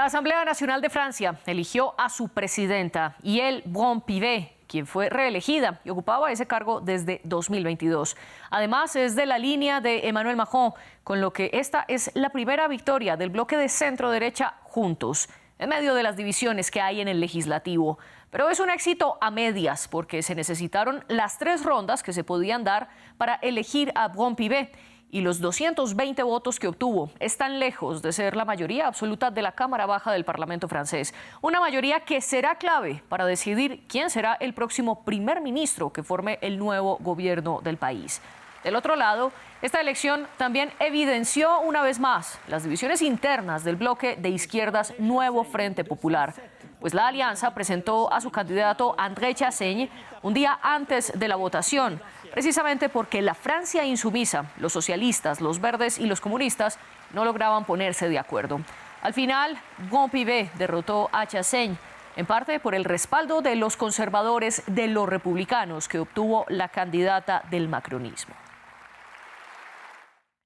Asamblea Nacional de Francia eligió a su presidenta, Yael Braun-Pivet, quien fue reelegida y ocupaba ese cargo desde 2022. Además, es de la línea de Emmanuel Macron, con lo que esta es la primera victoria del bloque de centro-derecha Juntos, en medio de las divisiones que hay en el legislativo. Pero es un éxito a medias, porque se necesitaron las 3 rondas que se podían dar para elegir a Braun-Pivet. Y los 220 votos que obtuvo están lejos de ser la mayoría absoluta de la Cámara Baja del Parlamento francés. Una mayoría que será clave para decidir quién será el próximo primer ministro que forme el nuevo gobierno del país. Del otro lado, esta elección también evidenció una vez más las divisiones internas del bloque de izquierdas Nuevo Frente Popular. Pues la alianza presentó a su candidato André Chassaigne un día antes de la votación, precisamente porque la Francia insumisa, los socialistas, los verdes y los comunistas no lograban ponerse de acuerdo. Al final, Braun-Pivet derrotó a Chassaigne, en parte por el respaldo de los conservadores de los republicanos que obtuvo la candidata del macronismo.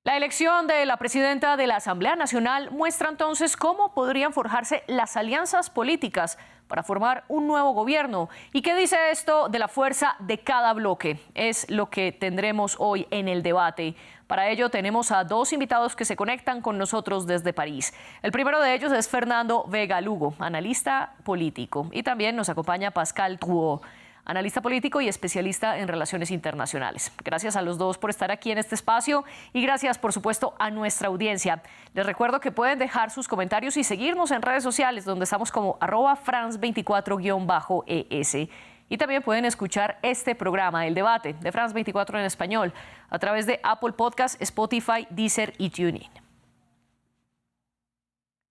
La elección de la presidenta de la Asamblea Nacional muestra entonces cómo podrían forjarse las alianzas políticas para formar un nuevo gobierno. ¿Y qué dice esto de la fuerza de cada bloque? Es lo que tendremos hoy en el debate. Para ello tenemos a 2 invitados que se conectan con nosotros desde París. El primero de ellos es Fernando Vega Lugo, analista político. Y también nos acompaña Pascal Drouot, analista político y especialista en relaciones internacionales. Gracias a los 2 por estar aquí en este espacio y gracias, por supuesto, a nuestra audiencia. Les recuerdo que pueden dejar sus comentarios y seguirnos en redes sociales, donde estamos como @France24_ES. Y también pueden escuchar este programa, El Debate, de France 24 en español, a través de Apple Podcast, Spotify, Deezer y TuneIn.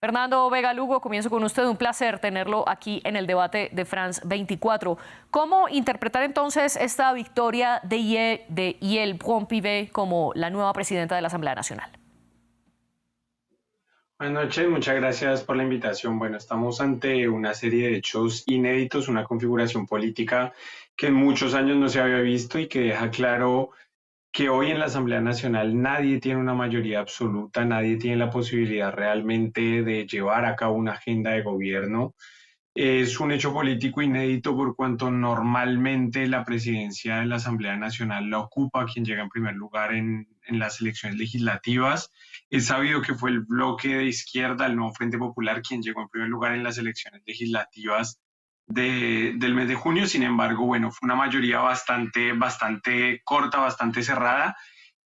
Fernando Vega Lugo, comienzo con usted. Un placer tenerlo aquí en el debate de France 24. ¿Cómo interpretar entonces esta victoria de Yael Braun-Pivet como la nueva presidenta de la Asamblea Nacional? Buenas noches, muchas gracias por la invitación. Bueno, estamos ante una serie de hechos inéditos, una configuración política que en muchos años no se había visto y que deja claro que hoy en la Asamblea Nacional nadie tiene una mayoría absoluta, nadie tiene la posibilidad realmente de llevar a cabo una agenda de gobierno. Es un hecho político inédito por cuanto normalmente la presidencia de la Asamblea Nacional la ocupa quien llega en primer lugar en las elecciones legislativas. Es sabido que fue el bloque de izquierda, el Nuevo Frente Popular, quien llegó en primer lugar en las elecciones legislativas del mes de junio. Sin embargo, bueno, fue una mayoría bastante corta, bastante cerrada,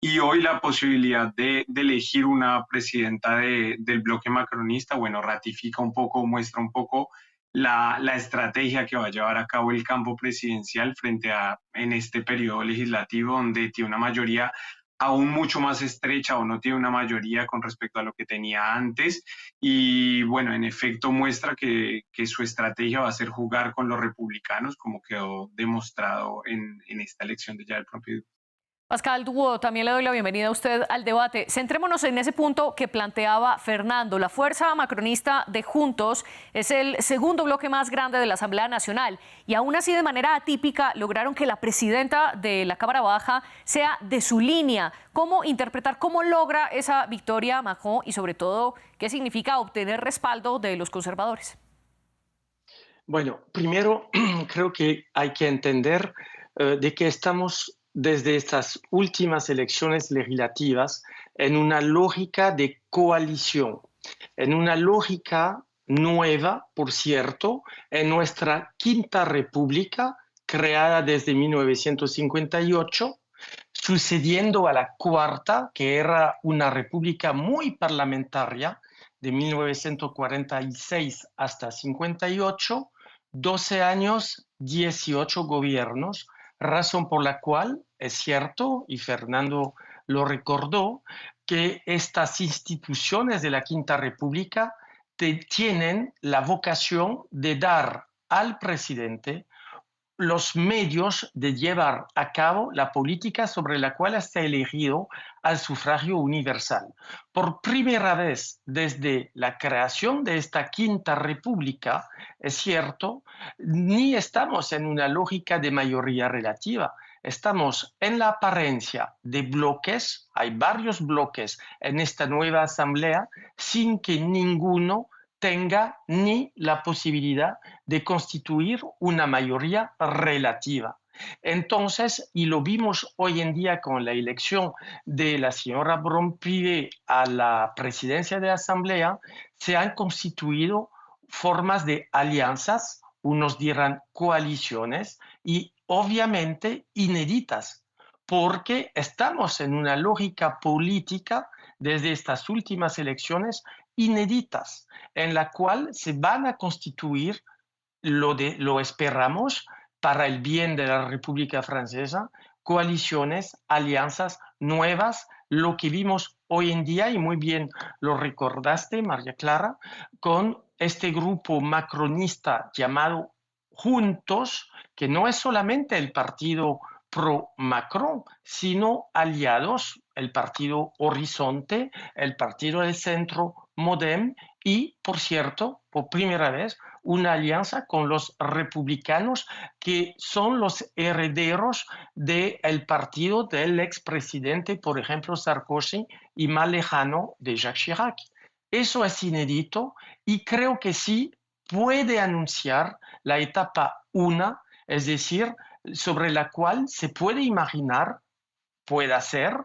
y hoy la posibilidad de elegir una presidenta del bloque macronista, bueno, ratifica un poco, muestra un poco la estrategia que va a llevar a cabo el campo presidencial frente a en este periodo legislativo, donde tiene una mayoría aún mucho más estrecha o no tiene una mayoría con respecto a lo que tenía antes. Y bueno, en efecto muestra que su estrategia va a ser jugar con los republicanos, como quedó demostrado en esta elección de Yael Braun-Pivet. Pascal Drouot, también le doy la bienvenida a usted al debate. Centrémonos en ese punto que planteaba Fernando. La fuerza macronista de Juntos es el segundo bloque más grande de la Asamblea Nacional y aún así de manera atípica lograron que la presidenta de la Cámara Baja sea de su línea. ¿Cómo interpretar, cómo logra esa victoria Macron y sobre todo qué significa obtener respaldo de los conservadores? Bueno, primero creo que hay que entender de que estamos desde estas últimas elecciones legislativas en una lógica de coalición, en una lógica nueva, por cierto, en nuestra Quinta República, creada desde 1958, sucediendo a la Cuarta, que era una república muy parlamentaria, de 1946 hasta 58, 12 años, 18 gobiernos, razón por la cual es cierto, y Fernando lo recordó, que estas instituciones de la Quinta República tienen la vocación de dar al presidente los medios de llevar a cabo la política sobre la cual está elegido al sufragio universal. Por primera vez desde la creación de esta Quinta República, es cierto, ni estamos en una lógica de mayoría relativa, estamos en la apariencia de bloques, hay varios bloques en esta nueva asamblea, sin que ninguno tenga ni la posibilidad de constituir una mayoría relativa. Entonces, y lo vimos hoy en día con la elección de la señora Brown-Pivet a la presidencia de la Asamblea, se han constituido formas de alianzas, unos dirán coaliciones, y obviamente inéditas, porque estamos en una lógica política desde estas últimas elecciones inéditas, en la cual se van a constituir, lo esperamos, para el bien de la República Francesa, coaliciones, alianzas nuevas, lo que vimos hoy en día, y muy bien lo recordaste, María Clara, con este grupo macronista llamado Juntos, que no es solamente el partido pro-Macron, sino aliados, el partido Horizonte, el partido del centro Modem y, por cierto, por primera vez, una alianza con los republicanos, que son los herederos del partido del expresidente, por ejemplo, Sarkozy, y más lejano de Jacques Chirac. Eso es inédito y creo que sí puede anunciar la etapa 1, es decir, sobre la cual se puede imaginar, puede ser,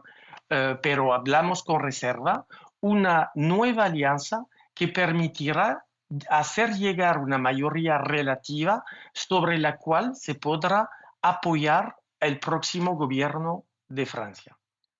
pero hablamos con reserva, una nueva alianza que permitirá hacer llegar una mayoría relativa sobre la cual se podrá apoyar el próximo gobierno de Francia.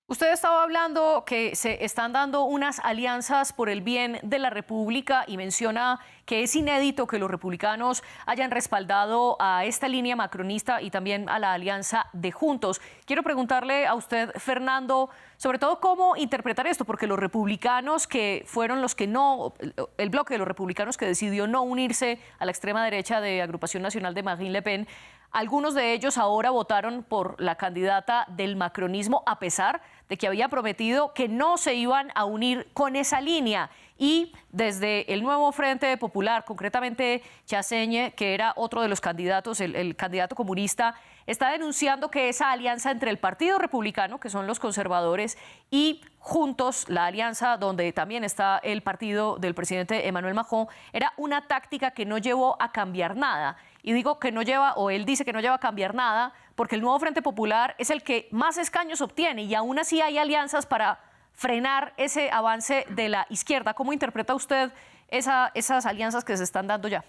Usted estaba hablando que se están dando unas alianzas por el bien de la República y menciona que es inédito que los republicanos hayan respaldado a esta línea macronista y también a la alianza de Juntos. Quiero preguntarle a usted, Fernando, sobre todo cómo interpretar esto, porque los republicanos que fueron los que no, el bloque de los republicanos que decidió no unirse a la extrema derecha de Agrupación Nacional de Marine Le Pen, algunos de ellos ahora votaron por la candidata del macronismo a pesar de que había prometido que no se iban a unir con esa línea. Y desde el nuevo Frente Popular, concretamente Chassaigne, que era otro de los candidatos, el candidato comunista, está denunciando que esa alianza entre el Partido Republicano, que son los conservadores, y Juntos, la alianza donde también está el partido del presidente Emmanuel Macron, era una táctica que no llevó a cambiar nada. Y digo que no lleva, o él dice que no lleva a cambiar nada, porque el nuevo Frente Popular es el que más escaños obtiene y aún así hay alianzas para frenar ese avance de la izquierda. ¿Cómo interpreta usted esas alianzas que se están dando ya?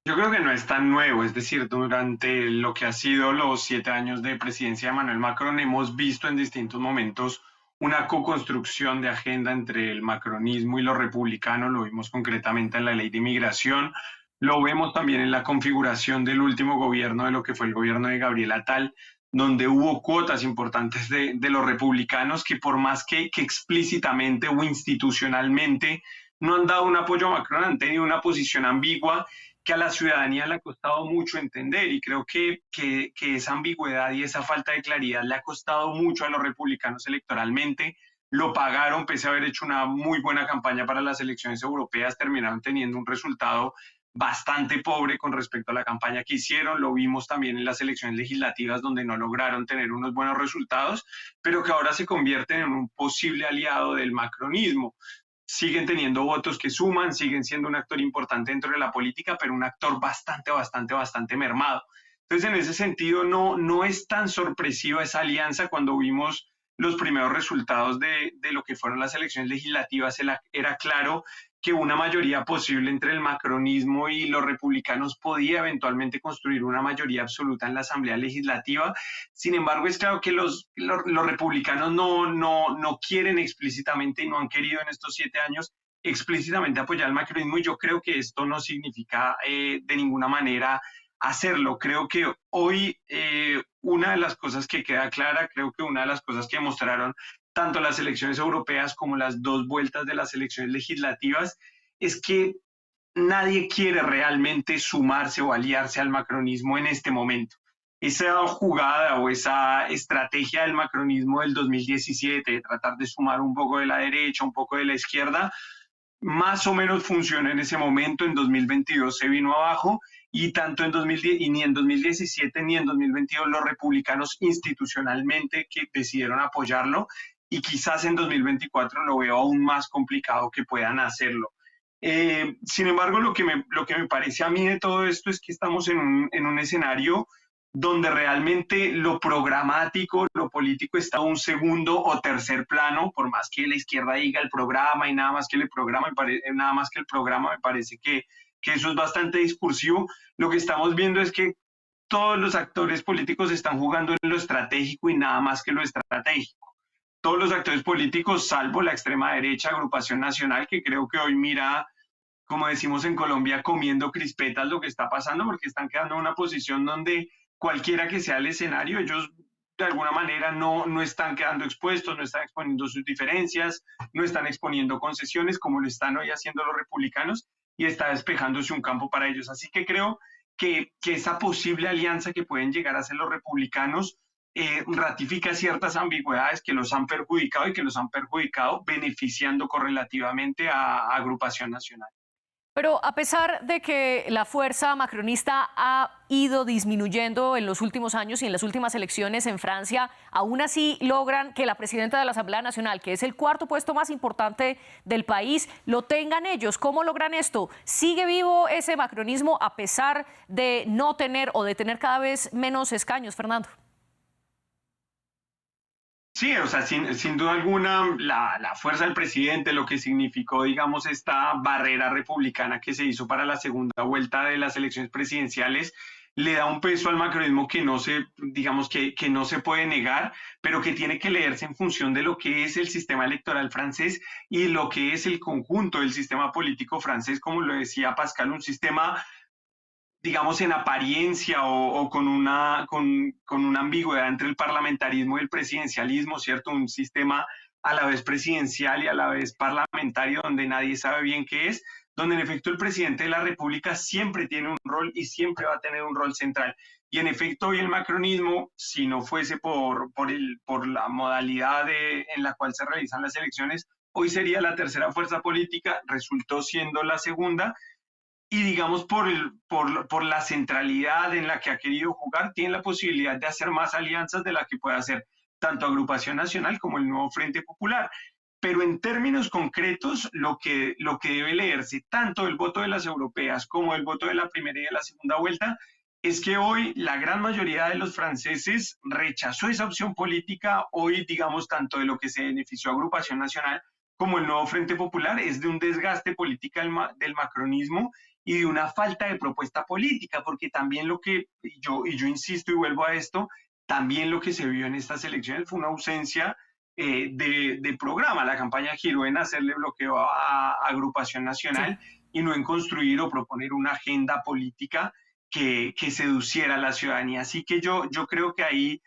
Yo creo que no es tan nuevo, es decir, durante lo que ha sido los 7 años de presidencia de Emmanuel Macron hemos visto en distintos momentos una co-construcción de agenda entre el macronismo y los republicanos, lo vimos concretamente en la ley de inmigración, lo vemos también en la configuración del último gobierno, de lo que fue el gobierno de Gabriel Attal, donde hubo cuotas importantes de los republicanos que por más que explícitamente o institucionalmente no han dado un apoyo a Macron, han tenido una posición ambigua que a la ciudadanía le ha costado mucho entender, y creo que esa ambigüedad y esa falta de claridad le ha costado mucho a los republicanos electoralmente. Lo pagaron, pese a haber hecho una muy buena campaña para las elecciones europeas, terminaron teniendo un resultado bastante pobre con respecto a la campaña que hicieron. Lo vimos también en las elecciones legislativas, donde no lograron tener unos buenos resultados, pero que ahora se convierten en un posible aliado del macronismo. Siguen teniendo votos que suman, siguen siendo un actor importante dentro de la política, pero un actor bastante mermado. Entonces, en ese sentido, no es tan sorpresiva esa alianza. Cuando vimos los primeros resultados de lo que fueron las elecciones legislativas, era claro que una mayoría posible entre el macronismo y los republicanos podía eventualmente construir una mayoría absoluta en la Asamblea Legislativa. Sin embargo, es claro que los republicanos no quieren explícitamente y no han querido en estos 7 años explícitamente apoyar al macronismo, y yo creo que esto no significa de ninguna manera hacerlo. Creo que hoy una de las cosas que queda clara, creo que una de las cosas que mostraron tanto las elecciones europeas como las 2 vueltas de las elecciones legislativas, es que nadie quiere realmente sumarse o aliarse al macronismo en este momento. Esa jugada o esa estrategia del macronismo del 2017, de tratar de sumar un poco de la derecha, un poco de la izquierda, más o menos funcionó en ese momento. En 2022 se vino abajo, y tanto en 2010, y ni en 2017 ni en 2022 los republicanos institucionalmente que decidieron apoyarlo, y quizás en 2024 lo veo aún más complicado que puedan hacerlo. Sin embargo, lo que me parece a mí de todo esto es que estamos en un escenario donde realmente lo programático, lo político está a un segundo o tercer plano, por más que la izquierda diga el programa y nada más que el programa, nada más que el programa, me parece que eso es bastante discursivo. Lo que estamos viendo es que todos los actores políticos están jugando en lo estratégico y nada más que lo estratégico. Todos los actores políticos, salvo la extrema derecha, Agrupación Nacional, que creo que hoy mira, como decimos en Colombia, comiendo crispetas lo que está pasando, porque están quedando en una posición donde cualquiera que sea el escenario, ellos de alguna manera no están quedando expuestos, no están exponiendo sus diferencias, no están exponiendo concesiones como lo están hoy haciendo los republicanos, y está despejándose un campo para ellos. Así que creo que esa posible alianza que pueden llegar a ser los republicanos ratifica ciertas ambigüedades que los han perjudicado y que los han perjudicado beneficiando correlativamente a Agrupación Nacional. Pero a pesar de que la fuerza macronista ha ido disminuyendo en los últimos años y en las últimas elecciones en Francia, aún así logran que la presidenta de la Asamblea Nacional, que es el cuarto puesto más importante del país, lo tengan ellos. ¿Cómo logran esto? ¿Sigue vivo ese macronismo a pesar de no tener o de tener cada vez menos escaños, Fernando? Sí, o sea, sin duda alguna, la fuerza del presidente, lo que significó, digamos, esta barrera republicana que se hizo para la segunda vuelta de las elecciones presidenciales, le da un peso al macronismo que no se, digamos, que no se puede negar, pero que tiene que leerse en función de lo que es el sistema electoral francés y lo que es el conjunto del sistema político francés, como lo decía Pascal, un sistema, digamos, en apariencia o con una ambigüedad entre el parlamentarismo y el presidencialismo, ¿cierto? Un sistema a la vez presidencial y a la vez parlamentario donde nadie sabe bien qué es, donde en efecto el presidente de la República siempre tiene un rol y siempre va a tener un rol central. Y en efecto hoy el macronismo, si no fuese por la modalidad en la cual se realizan las elecciones, hoy sería la tercera fuerza política, resultó siendo la segunda, y digamos por la centralidad en la que ha querido jugar, tiene la posibilidad de hacer más alianzas de la que puede hacer tanto Agrupación Nacional como el nuevo Frente Popular. Pero en términos concretos, lo que debe leerse tanto del voto de las europeas como del voto de la primera y de la segunda vuelta es que hoy la gran mayoría de los franceses rechazó esa opción política. Hoy, digamos, tanto de lo que se benefició Agrupación Nacional como el nuevo Frente Popular es de un desgaste político del macronismo y de una falta de propuesta política, porque también yo insisto y vuelvo a esto, también lo que se vio en estas elecciones fue una ausencia de programa. La campaña giró en hacerle bloqueo a Agrupación Nacional y no en construir o proponer una agenda política que seduciera a la ciudadanía. Así que yo creo que ahí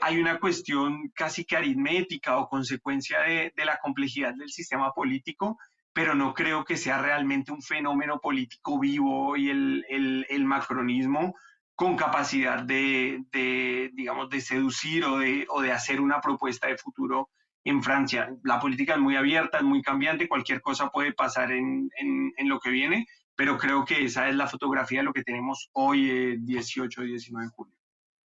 hay una cuestión casi que aritmética o consecuencia de la complejidad del sistema político, pero no creo que sea realmente un fenómeno político vivo y el macronismo con capacidad digamos, de seducir o de hacer una propuesta de futuro en Francia. La política es muy abierta, es muy cambiante, cualquier cosa puede pasar en lo que viene, pero creo que esa es la fotografía de lo que tenemos hoy, 18 y 19 de julio.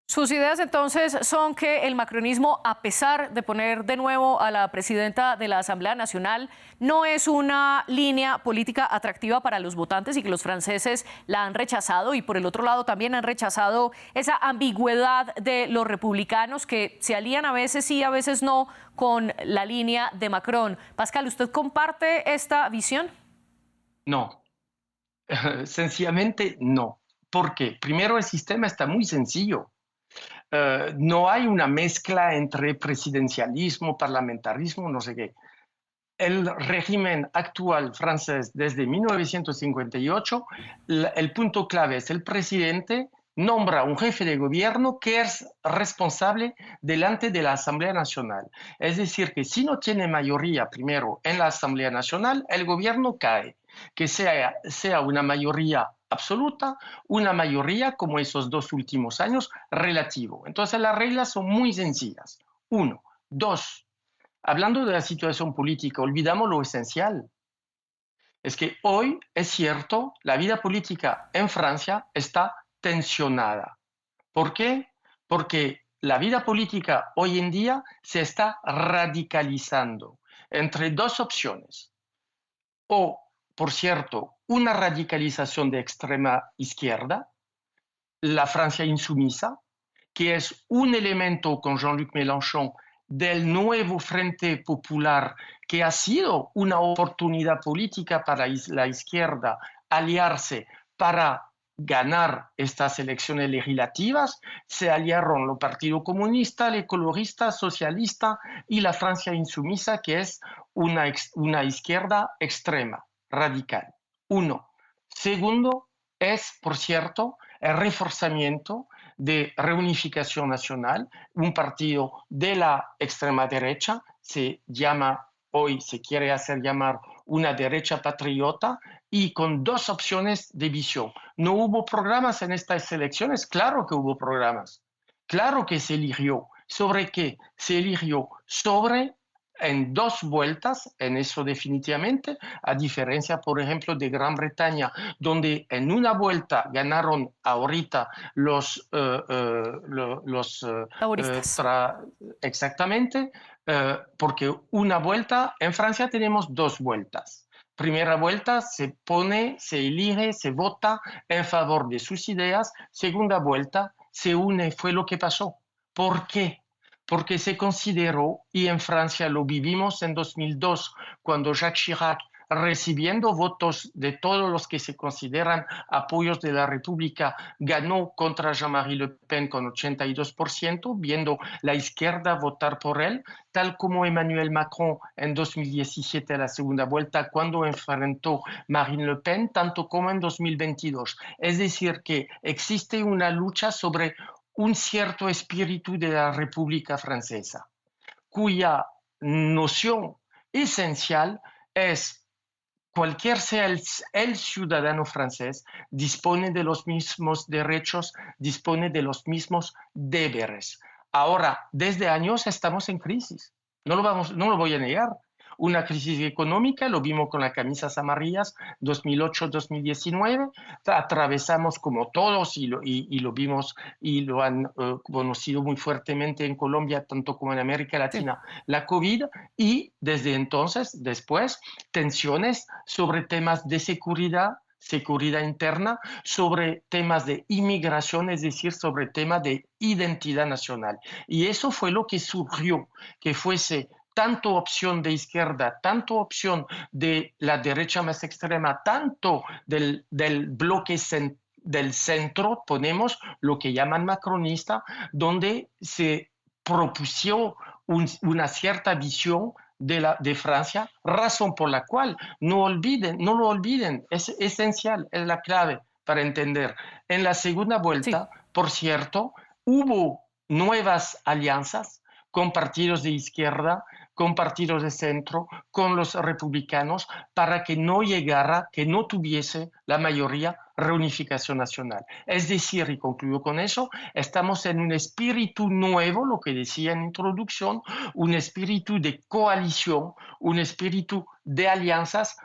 Sus ideas entonces son que el macronismo, a pesar de poner de nuevo a la presidenta de la Asamblea Nacional, no es una línea política atractiva para los votantes y que los franceses la han rechazado, y por el otro lado también han rechazado esa ambigüedad de los republicanos que se alían a veces sí, a veces no con la línea de Macron. Pascal, ¿usted comparte esta visión? No, sencillamente no. ¿Por qué? Primero, el sistema está muy sencillo. No hay una mezcla entre presidencialismo, parlamentarismo, no sé qué. El régimen actual francés desde 1958, el punto clave es el presidente nombra un jefe de gobierno que es responsable delante de la Asamblea Nacional. Es decir, que si no tiene mayoría primero en la Asamblea Nacional, el gobierno cae. Que sea una mayoría absoluta, una mayoría, como esos dos últimos años, relativo. Entonces las reglas son muy sencillas. Uno. Dos. Hablando de la situación política, olvidamos lo esencial. Es que hoy, es cierto, la vida política en Francia está tensionada. ¿Por qué? Porque la vida política hoy en día se está radicalizando entre dos opciones. O por cierto, una radicalización de extrema izquierda, la Francia insumisa, que es un elemento con Jean-Luc Mélenchon del nuevo Frente Popular, que ha sido una oportunidad política para la izquierda aliarse para ganar estas elecciones legislativas. Se aliaron el Partido Comunista, el Ecologista, Socialista y la Francia insumisa, que es una izquierda extrema, radical. Uno. Segundo, es, por cierto, el reforzamiento de Reunificación Nacional, un partido de la extrema derecha, se llama hoy, se quiere hacer llamar una derecha patriota, y con dos opciones de visión. ¿No hubo programas en estas elecciones? Claro que hubo programas. Claro que se eligió. ¿Sobre qué? Se eligió sobre en dos vueltas, en eso definitivamente, a diferencia, por ejemplo, de Gran Bretaña, donde en una vuelta ganaron ahorita los laboristas. Exactamente, porque una vuelta, en Francia tenemos dos vueltas. Primera vuelta se pone, se elige, se vota en favor de sus ideas. Segunda vuelta se une, fue lo que pasó. ¿Por qué? Porque se consideró, y en Francia lo vivimos en 2002, cuando Jacques Chirac, recibiendo votos de todos los que se consideran apoyos de la República, ganó contra Jean-Marie Le Pen con 82%, viendo la izquierda votar por él, tal como Emmanuel Macron en 2017 a la segunda vuelta, cuando enfrentó Marine Le Pen, tanto como en 2022. Es decir, que existe una lucha sobre un cierto espíritu de la República Francesa, cuya noción esencial es cualquier sea el ciudadano francés, dispone de los mismos derechos, dispone de los mismos deberes. Ahora, desde años estamos en crisis, no lo voy a negar. Una crisis económica, lo vimos con las camisas amarillas 2008-2019, atravesamos como todos y lo vimos y lo han conocido muy fuertemente en Colombia, tanto como en América Latina, sí, la COVID, y desde entonces, después, tensiones sobre temas de seguridad interna, sobre temas de inmigración, es decir, sobre temas de identidad nacional. Y eso fue lo que surgió, que fuese tanto opción de izquierda, tanto opción de la derecha más extrema, tanto del bloque del centro, ponemos lo que llaman macronista, donde se propuso una cierta visión de Francia, razón por la cual no lo olviden, es esencial, es la clave para entender. En la segunda vuelta, sí, por cierto, hubo nuevas alianzas con partidos de izquierda, con partidos de centro, con los republicanos, para que no llegara, que no tuviese la mayoría reunificación nacional. Es decir, y concluyo con eso, estamos en un espíritu nuevo, lo que decía en introducción, un espíritu de coalición, un espíritu de alianzas.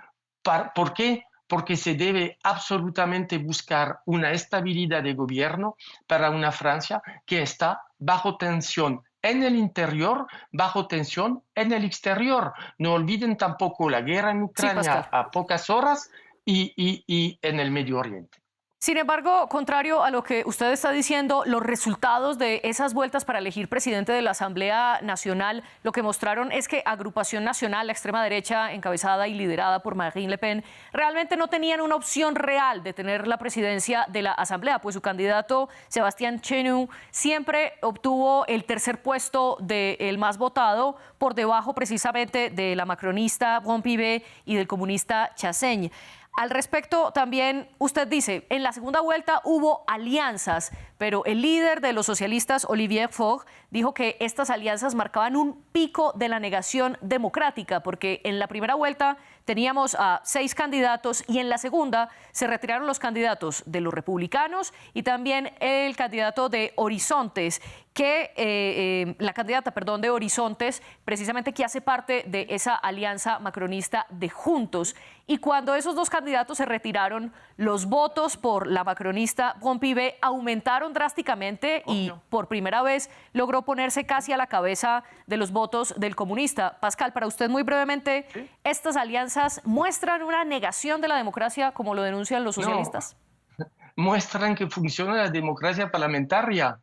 ¿Por qué? Porque se debe absolutamente buscar una estabilidad de gobierno para una Francia que está bajo tensión en el interior, bajo tensión en el exterior. No olviden tampoco la guerra en Ucrania, sí, a pocas horas y en el Medio Oriente. Sin embargo, contrario a lo que usted está diciendo, los resultados de esas vueltas para elegir presidente de la Asamblea Nacional lo que mostraron es que Agrupación Nacional, la extrema derecha encabezada y liderada por Marine Le Pen, realmente no tenían una opción real de tener la presidencia de la Asamblea, pues su candidato, Sébastien Chenu, siempre obtuvo el tercer puesto del más votado, por debajo precisamente de la macronista Brun-Pivet y del comunista Chassaigne. Al respecto, también usted dice, en la segunda vuelta hubo alianzas, pero el líder de los socialistas, Olivier Faure, dijo que estas alianzas marcaban un pico de la negación democrática, porque en la primera vuelta teníamos a 6 candidatos y en la segunda se retiraron los candidatos de los republicanos y también el candidato de Horizontes, la candidata, de Horizontes, precisamente que hace parte de esa alianza macronista de Juntos. Y cuando esos dos candidatos se retiraron, los votos por la macronista Bron-Pivet aumentaron drásticamente y por primera vez logró ponerse casi a la cabeza de los votos del comunista. Pascal, para usted muy brevemente, ¿sí? ¿Estas alianzas muestran una negación de la democracia como lo denuncian los socialistas? No, muestran que funciona la democracia parlamentaria.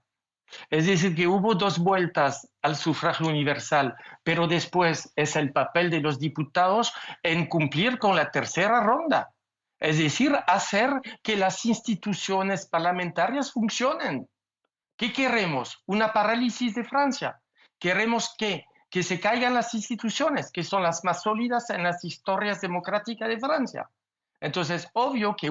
Es decir, que hubo 2 vueltas al sufragio universal, pero después es el papel de los diputados en cumplir con la tercera ronda. Es decir, hacer que las instituciones parlamentarias funcionen. ¿Qué queremos? Una parálisis de Francia. Queremos que se caigan las instituciones, que son las más sólidas en las historias democráticas de Francia. Entonces, obvio que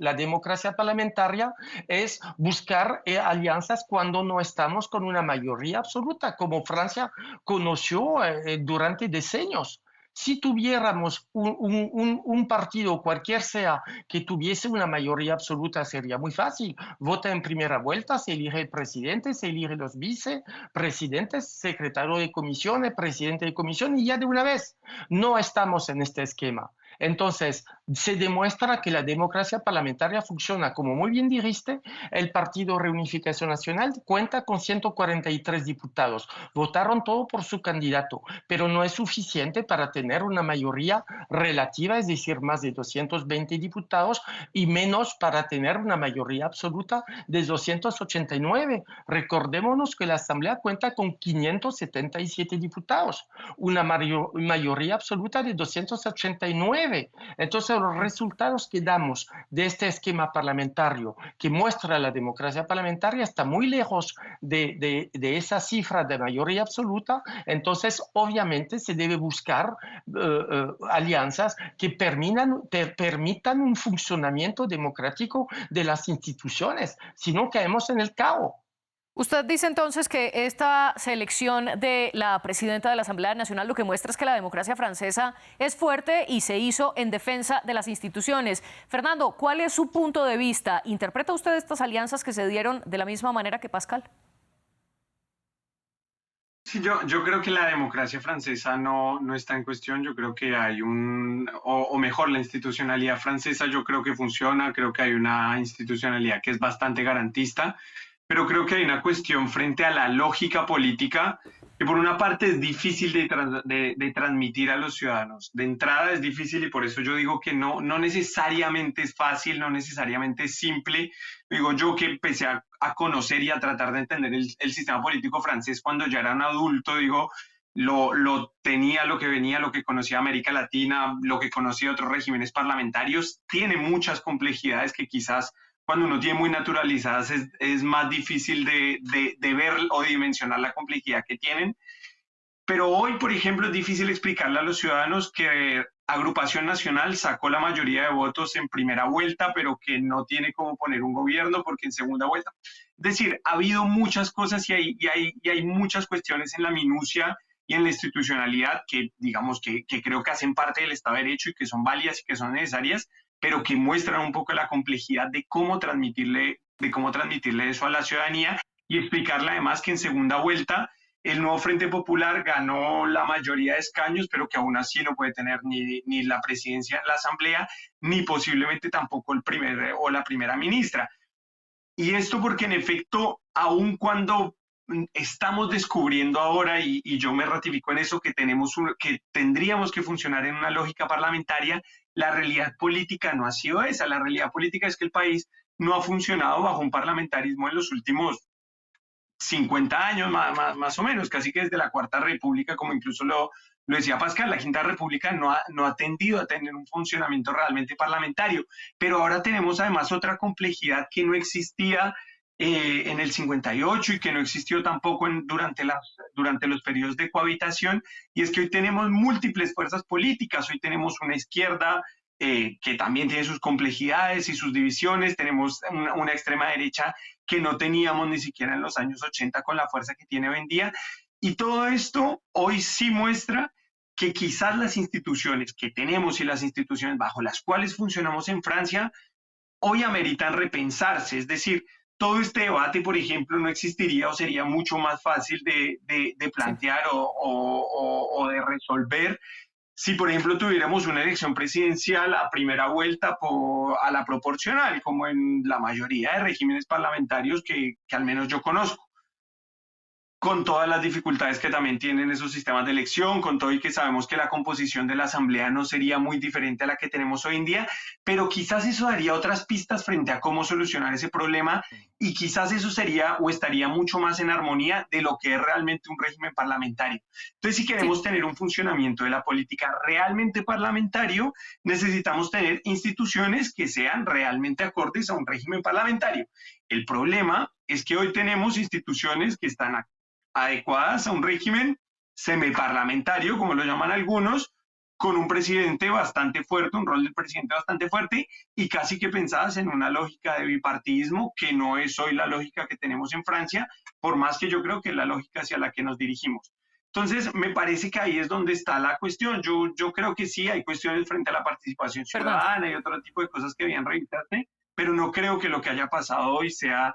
la democracia parlamentaria es buscar alianzas cuando no estamos con una mayoría absoluta, como Francia conoció durante decenios. Si tuviéramos un partido, cualquier sea, que tuviese una mayoría absoluta, sería muy fácil. Vota en primera vuelta, se elige el presidente, se elige los vicepresidentes, secretario de comisiones, presidente de comisión, y ya de una vez. No estamos en este esquema. Entonces, se demuestra que la democracia parlamentaria funciona. Como muy bien dijiste, el Partido Reunificación Nacional cuenta con 143 diputados. Votaron todo por su candidato, pero no es suficiente para tener una mayoría relativa, es decir, más de 220 diputados, y menos para tener una mayoría absoluta de 289. Recordémonos que la Asamblea cuenta con 577 diputados, una mayoría absoluta de 289. Entonces, los resultados que damos de este esquema parlamentario que muestra la democracia parlamentaria está muy lejos de esa cifra de mayoría absoluta. Entonces, obviamente, se debe buscar alianzas que permitan un funcionamiento democrático de las instituciones, si no caemos en el caos. Usted dice entonces que esta selección de la presidenta de la Asamblea Nacional lo que muestra es que la democracia francesa es fuerte y se hizo en defensa de las instituciones. Fernando, ¿cuál es su punto de vista? ¿Interpreta usted estas alianzas que se dieron de la misma manera que Pascal? Sí, yo creo que la democracia francesa no está en cuestión. Yo creo que hay o mejor, la institucionalidad francesa yo creo que funciona. Creo que hay una institucionalidad que es bastante garantista. Pero creo que hay una cuestión frente a la lógica política que por una parte es difícil de transmitir a los ciudadanos. De entrada es difícil y por eso yo digo que no necesariamente es fácil, no necesariamente es simple. Digo yo que empecé a conocer y a tratar de entender el sistema político francés cuando ya era un adulto, digo, lo tenía, lo que venía, lo que conocía América Latina, lo que conocía otros regímenes parlamentarios, tiene muchas complejidades que quizás cuando uno tiene muy naturalizadas es más difícil de ver o dimensionar la complejidad que tienen. Pero hoy, por ejemplo, es difícil explicarle a los ciudadanos que Agrupación Nacional sacó la mayoría de votos en primera vuelta, pero que no tiene cómo poner un gobierno porque en segunda vuelta. Es decir, ha habido muchas cosas y hay muchas cuestiones en la minucia y en la institucionalidad que, digamos, que creo que hacen parte del Estado de Derecho y que son válidas y que son necesarias, pero que muestran un poco la complejidad de cómo transmitirle eso a la ciudadanía y explicarle además que en segunda vuelta el nuevo Frente Popular ganó la mayoría de escaños, pero que aún así no puede tener ni la presidencia en la Asamblea, ni posiblemente tampoco el primer o la primera ministra. Y esto porque en efecto, aun cuando estamos descubriendo ahora, y yo me ratifico en eso, que tendríamos que funcionar en una lógica parlamentaria, la realidad política no ha sido esa. La realidad política es que el país no ha funcionado bajo un parlamentarismo en los últimos 50 años, más o menos, casi que desde la Cuarta República, como incluso lo decía Pascal, la Quinta República no ha tendido a tener un funcionamiento realmente parlamentario. Pero ahora tenemos además otra complejidad que no existía en el 58 y que no existió tampoco durante los periodos de cohabitación, y es que hoy tenemos múltiples fuerzas políticas. Hoy tenemos una izquierda que también tiene sus complejidades y sus divisiones, tenemos una extrema derecha que no teníamos ni siquiera en los años 80 con la fuerza que tiene hoy en día, y todo esto hoy sí muestra que quizás las instituciones que tenemos y las instituciones bajo las cuales funcionamos en Francia hoy ameritan repensarse. Es decir, todo este debate, por ejemplo, no existiría o sería mucho más fácil de plantear o de resolver si, por ejemplo, tuviéramos una elección presidencial a primera vuelta a la proporcional, como en la mayoría de regímenes parlamentarios que al menos yo conozco, con todas las dificultades que también tienen esos sistemas de elección, con todo y que sabemos que la composición de la Asamblea no sería muy diferente a la que tenemos hoy en día, pero quizás eso daría otras pistas frente a cómo solucionar ese problema y quizás eso sería o estaría mucho más en armonía de lo que es realmente un régimen parlamentario. Entonces, si queremos tener un funcionamiento de la política realmente parlamentario, necesitamos tener instituciones que sean realmente acordes a un régimen parlamentario. El problema es que hoy tenemos instituciones que están adecuadas a un régimen semiparlamentario, como lo llaman algunos, con un presidente bastante fuerte, un rol del presidente bastante fuerte, y casi que pensadas en una lógica de bipartidismo, que no es hoy la lógica que tenemos en Francia, por más que yo creo que es la lógica hacia la que nos dirigimos. Entonces, me parece que ahí es donde está la cuestión. Yo creo que sí, hay cuestiones frente a la participación ciudadana y otro tipo de cosas que debían revisarse, pero no creo que lo que haya pasado hoy sea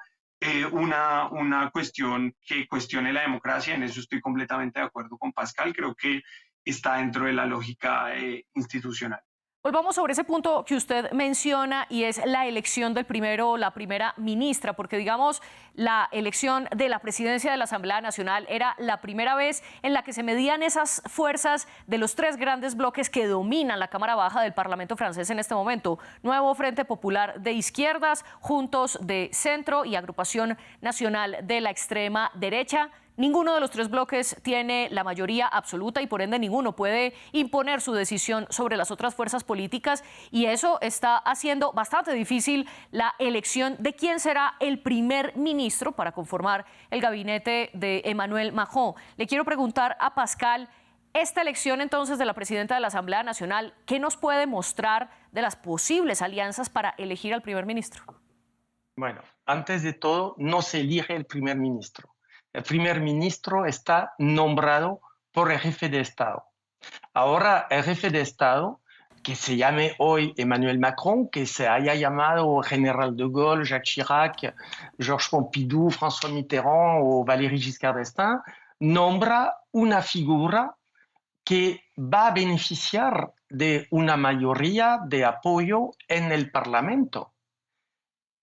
una cuestión que cuestione la democracia. En eso estoy completamente de acuerdo con Pascal. Creo que está dentro de la lógica institucional. Volvamos sobre ese punto que usted menciona y es la elección del primero o la primera ministra, porque digamos, la elección de la presidencia de la Asamblea Nacional era la primera vez en la que se medían esas fuerzas de los tres grandes bloques que dominan la Cámara Baja del Parlamento francés en este momento: Nuevo Frente Popular de Izquierdas, Juntos de Centro y Agrupación Nacional de la Extrema Derecha. Ninguno de los tres bloques tiene la mayoría absoluta y por ende ninguno puede imponer su decisión sobre las otras fuerzas políticas, y eso está haciendo bastante difícil la elección de quién será el primer ministro para conformar el gabinete de Emmanuel Macron. Le quiero preguntar a Pascal, esta elección entonces de la presidenta de la Asamblea Nacional, ¿qué nos puede mostrar de las posibles alianzas para elegir al primer ministro? Bueno, antes de todo, no se elige el primer ministro. El primer ministro está nombrado por el jefe de Estado. Ahora, el jefe de Estado, que se llame hoy Emmanuel Macron, que se haya llamado General de Gaulle, Jacques Chirac, Georges Pompidou, François Mitterrand o Valéry Giscard d'Estaing, nombra una figura que va a beneficiar de una mayoría de apoyo en el Parlamento.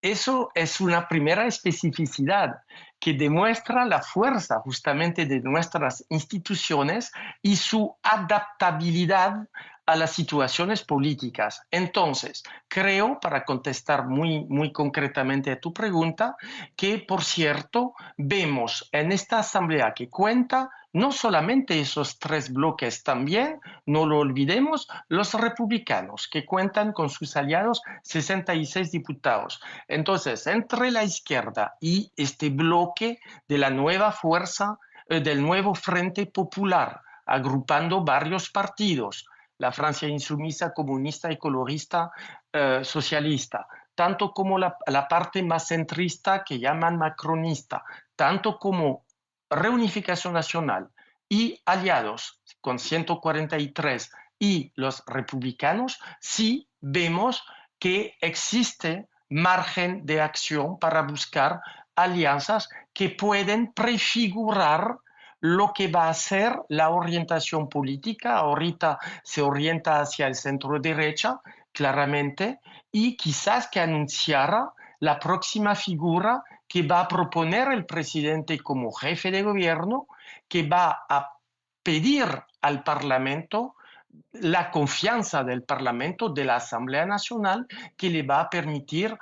Eso es una primera especificidad que demuestra la fuerza justamente de nuestras instituciones y su adaptabilidad a las situaciones políticas. Entonces, creo, para contestar muy concretamente a tu pregunta, que, por cierto, vemos en esta asamblea que cuenta no solamente esos tres bloques, también, no lo olvidemos, los republicanos, que cuentan con sus aliados 66 diputados. Entonces, entre la izquierda y este bloque de la nueva fuerza, del nuevo Frente Popular, agrupando varios partidos, la Francia insumisa, comunista, ecologista, socialista, tanto como la parte más centrista que llaman macronista, tanto como Reunificación Nacional y aliados con 143 y los republicanos, sí vemos que existe margen de acción para buscar alianzas que pueden prefigurar lo que va a ser la orientación política. Ahorita se orienta hacia el centro derecha, claramente, y quizás que anunciara la próxima figura que va a proponer el presidente como jefe de gobierno, que va a pedir al Parlamento la confianza del Parlamento, de la Asamblea Nacional, que le va a permitir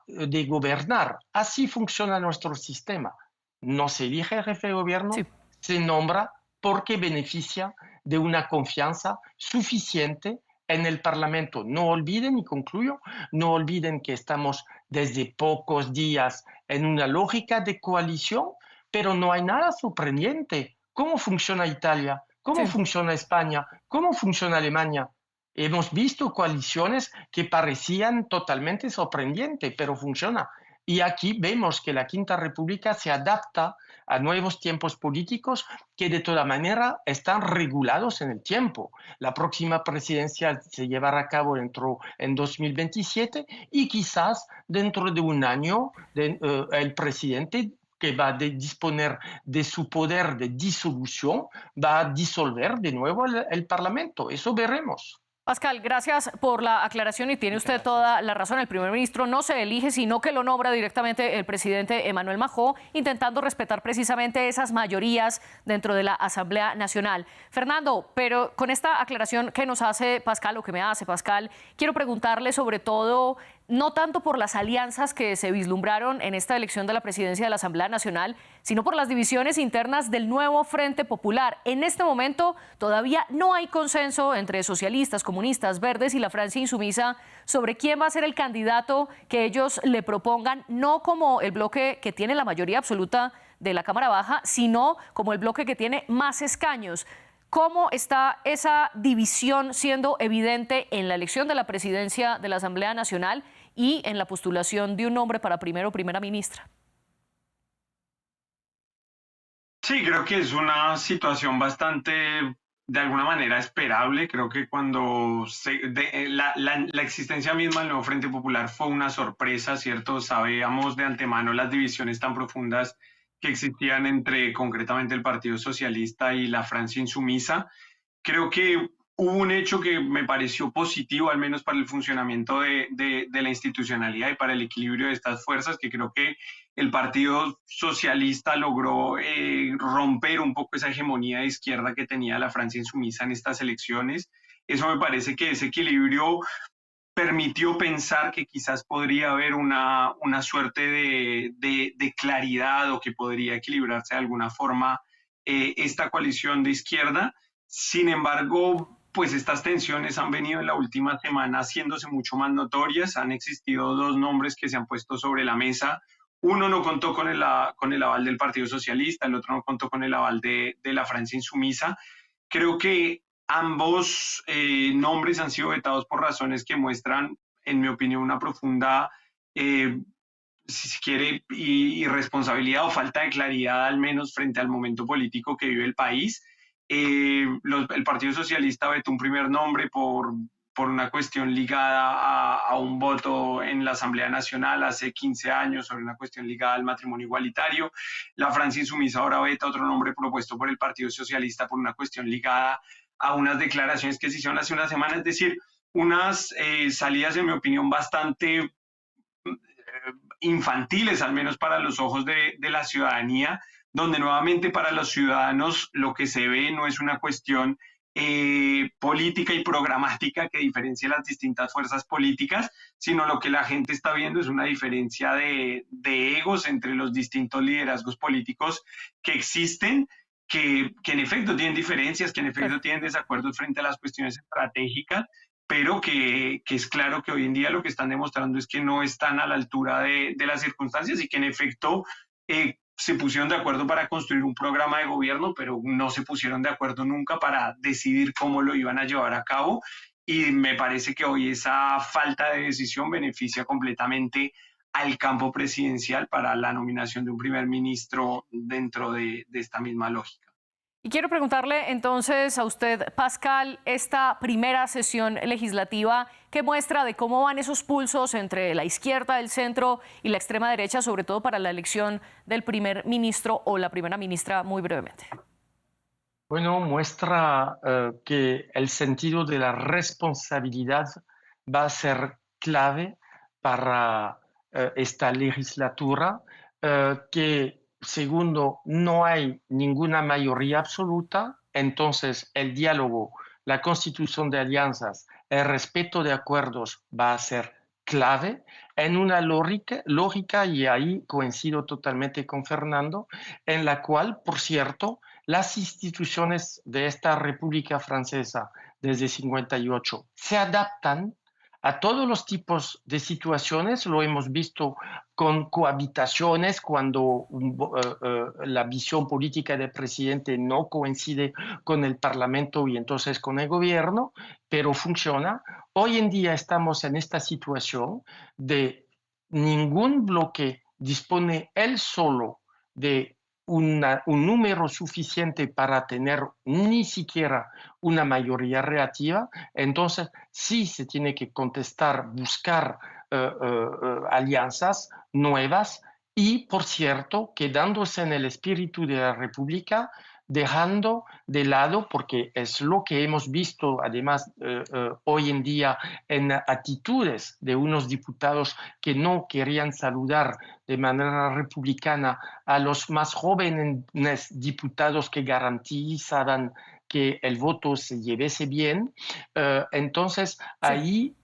de gobernar. Así funciona nuestro sistema. No se elige el jefe de gobierno, sí, se nombra porque beneficia de una confianza suficiente en el Parlamento. No olviden, y concluyo, no olviden que estamos desde pocos días en una lógica de coalición, pero no hay nada sorprendente. ¿Cómo funciona Italia? ¿Cómo funciona España? ¿Cómo funciona Alemania? Hemos visto coaliciones que parecían totalmente sorprendentes, pero funciona. Y aquí vemos que la Quinta República se adapta a nuevos tiempos políticos que de toda manera están regulados en el tiempo. La próxima presidencia se llevará a cabo en 2027 y quizás dentro de un año el presidente que va a disponer de su poder de disolución, va a disolver de nuevo el Parlamento. Eso veremos. Pascal, gracias por la aclaración y tiene usted toda la razón. El primer ministro no se elige, sino que lo nombra directamente el presidente Emmanuel Macron, intentando respetar precisamente esas mayorías dentro de la Asamblea Nacional. Fernando, pero con esta aclaración que nos hace Pascal, o que me hace Pascal, quiero preguntarle sobre todo, no tanto por las alianzas que se vislumbraron en esta elección de la presidencia de la Asamblea Nacional, sino por las divisiones internas del nuevo Frente Popular. En este momento todavía no hay consenso entre socialistas, comunistas, verdes y la Francia Insumisa sobre quién va a ser el candidato que ellos le propongan, no como el bloque que tiene la mayoría absoluta de la Cámara Baja, sino como el bloque que tiene más escaños. ¿Cómo está esa división siendo evidente en la elección de la presidencia de la Asamblea Nacional y en la postulación de un nombre para primero o primera ministra? Sí, creo que es una situación bastante, de alguna manera, esperable. Creo que cuando la existencia misma del nuevo Frente Popular fue una sorpresa, ¿cierto? Sabíamos de antemano las divisiones tan profundas que existían entre concretamente el Partido Socialista y la Francia Insumisa. Creo que hubo un hecho que me pareció positivo, al menos para el funcionamiento de la institucionalidad y para el equilibrio de estas fuerzas, que creo que el Partido Socialista logró romper un poco esa hegemonía de izquierda que tenía la Francia Insumisa en estas elecciones. Eso me parece que ese equilibrio permitió pensar que quizás podría haber una suerte de claridad o que podría equilibrarse de alguna forma esta coalición de izquierda. Sin embargo, pues estas tensiones han venido en la última semana haciéndose mucho más notorias. Han existido dos nombres que se han puesto sobre la mesa. Uno no contó con el aval del Partido Socialista, el otro no contó con el aval de la Francia Insumisa. Creo que ambos nombres han sido vetados por razones que muestran, en mi opinión, una profunda, si se quiere, irresponsabilidad o falta de claridad, al menos frente al momento político que vive el país. El Partido Socialista vetó un primer nombre por una cuestión ligada a un voto en la Asamblea Nacional hace 15 años, sobre una cuestión ligada al matrimonio igualitario. La Francia Insumisa ahora veta otro nombre propuesto por el Partido Socialista por una cuestión ligada a unas declaraciones que se hicieron hace una semana, es decir, unas salidas, en mi opinión, bastante infantiles, al menos para los ojos de la ciudadanía, donde nuevamente para los ciudadanos lo que se ve no es una cuestión política y programática que diferencia las distintas fuerzas políticas, sino lo que la gente está viendo es una diferencia de egos entre los distintos liderazgos políticos que existen, que en efecto tienen diferencias, que en efecto tienen desacuerdos frente a las cuestiones estratégicas, pero que es claro que hoy en día lo que están demostrando es que no están a la altura de las circunstancias y que en efecto se pusieron de acuerdo para construir un programa de gobierno, pero no se pusieron de acuerdo nunca para decidir cómo lo iban a llevar a cabo. Y me parece que hoy esa falta de decisión beneficia completamente al campo presidencial para la nominación de un primer ministro dentro de esta misma lógica. Y quiero preguntarle entonces a usted, Pascal, esta primera sesión legislativa, ¿qué muestra de cómo van esos pulsos entre la izquierda, el centro y la extrema derecha, sobre todo para la elección del primer ministro o la primera ministra, muy brevemente? Bueno, muestra que el sentido de la responsabilidad va a ser clave para esta legislatura, que segundo, no hay ninguna mayoría absoluta, entonces el diálogo, la constitución de alianzas, el respeto de acuerdos va a ser clave en una lógica, y ahí coincido totalmente con Fernando, en la cual, por cierto, las instituciones de esta República Francesa desde 58 se adaptan a todos los tipos de situaciones. Lo hemos visto con cohabitaciones cuando la visión política del presidente no coincide con el Parlamento y entonces con el gobierno, pero funciona. Hoy en día estamos en esta situación de ningún bloque dispone él solo de un número suficiente para tener ni siquiera una mayoría relativa. Entonces sí se tiene que buscar alianzas nuevas y, por cierto, quedándose en el espíritu de la República, dejando de lado, porque es lo que hemos visto además hoy en día en actitudes de unos diputados que no querían saludar de manera republicana a los más jóvenes diputados que garantizaban que el voto se llevase bien. Entonces, ahí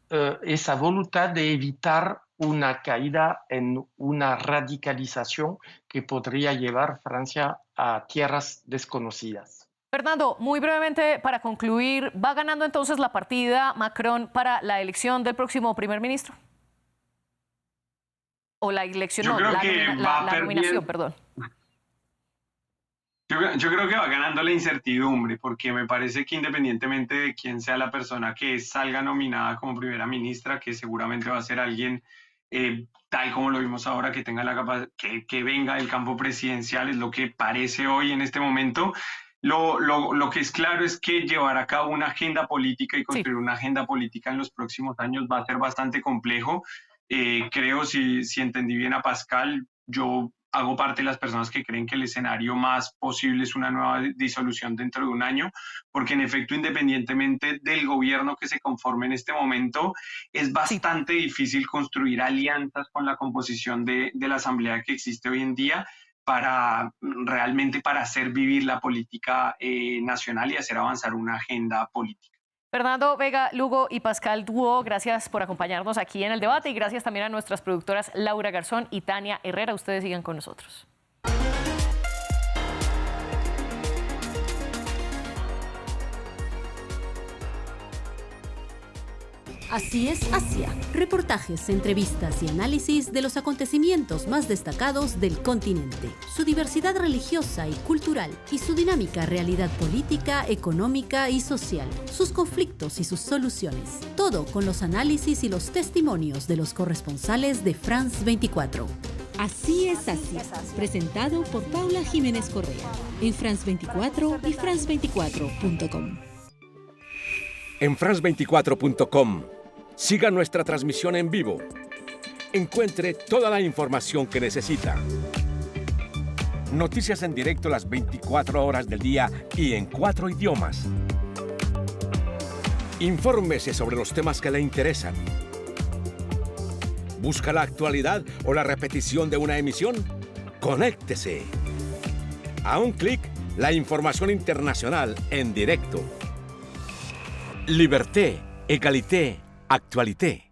esa voluntad de evitar una caída en una radicalización que podría llevar Francia a tierras desconocidas. Fernando, muy brevemente para concluir, ¿va ganando entonces la partida Macron para la elección del próximo primer ministro? O la elección, Yo no, creo la, que la nominación, perdón. Yo creo que va ganando la incertidumbre, porque me parece que independientemente de quién sea la persona que salga nominada como primera ministra, que seguramente va a ser alguien tal como lo vimos ahora, que tenga la capacidad, que venga del campo presidencial, es lo que parece hoy en este momento. Lo que es claro es que llevar a cabo una agenda política y construir una agenda política en los próximos años va a ser bastante complejo. Creo, si entendí bien a Pascal, yo hago parte de las personas que creen que el escenario más posible es una nueva disolución dentro de un año, porque en efecto, independientemente del gobierno que se conforme en este momento, es bastante difícil construir alianzas con la composición de la asamblea que existe hoy en día para realmente para hacer vivir la política nacional y hacer avanzar una agenda política. Fernando Vega Lugo y Pascal Duo, gracias por acompañarnos aquí en el debate y gracias también a nuestras productoras Laura Garzón y Tania Herrera. Ustedes sigan con nosotros. Así es Asia. Reportajes, entrevistas y análisis de los acontecimientos más destacados del continente, su diversidad religiosa y cultural y su dinámica realidad política, económica y social, sus conflictos y sus soluciones. Todo con los análisis y los testimonios de los corresponsales de France 24. Así es Asia, presentado por Paula Jiménez Correa, en France 24 y France24.com. En France24.com, siga nuestra transmisión en vivo. Encuentre toda la información que necesita. Noticias en directo las 24 horas del día y en 4 idiomas. Infórmese sobre los temas que le interesan. ¿Busca la actualidad o la repetición de una emisión? Conéctese. A un clic, la información internacional en directo. Liberté, égalité, actualité.